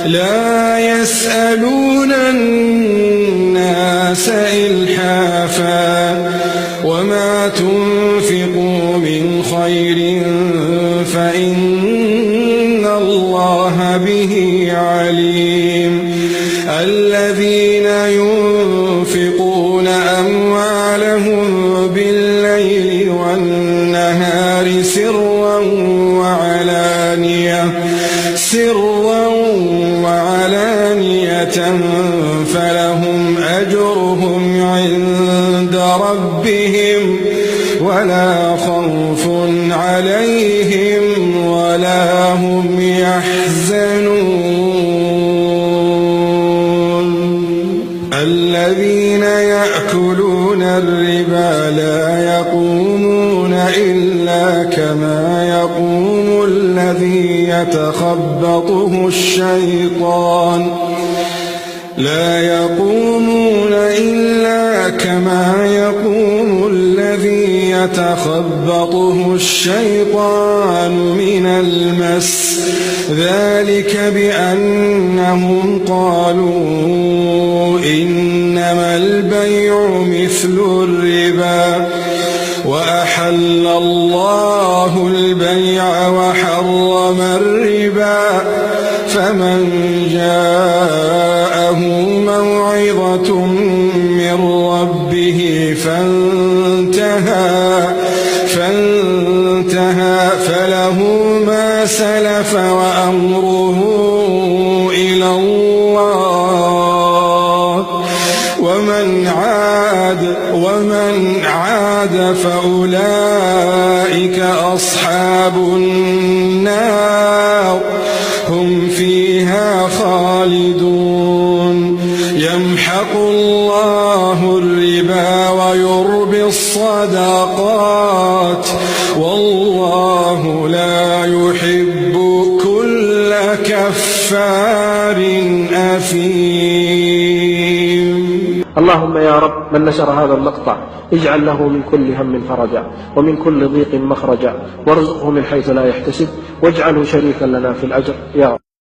لا يسألون الناس إلحافا وما تنفقوا من خير فإن الله به عليم. الذين ينفقون أموالهم بالليل والنهار سرا وعلانية فلهم أجرهم عند ربهم ولا خوف عليهم ولا هم يحزنون. الذين يأكلون الربا لا يقومون إلا كما يقوم الذي يتخبطه الشيطان من المس، ذلك بأنهم قالوا إنما البيع مثل الربا وأحل الله البيع وحرم الربا، فمن جاءه موعظة من ربه فانتهى فله ما سلف وأمره إلى الله، ومن عاد فأولئك أصحاب النار هم فيها خالدون. يمحق الله الربا ويربي الصدقات والله لا يحب كل كفار أثيم. اللهم يا رب من نشر هذا المقطع اجعل له من كل هم فرجا ومن كل ضيق مخرجا، وارزقه من حيث لا يحتسب، واجعله شريكا لنا في الأجر يا رب.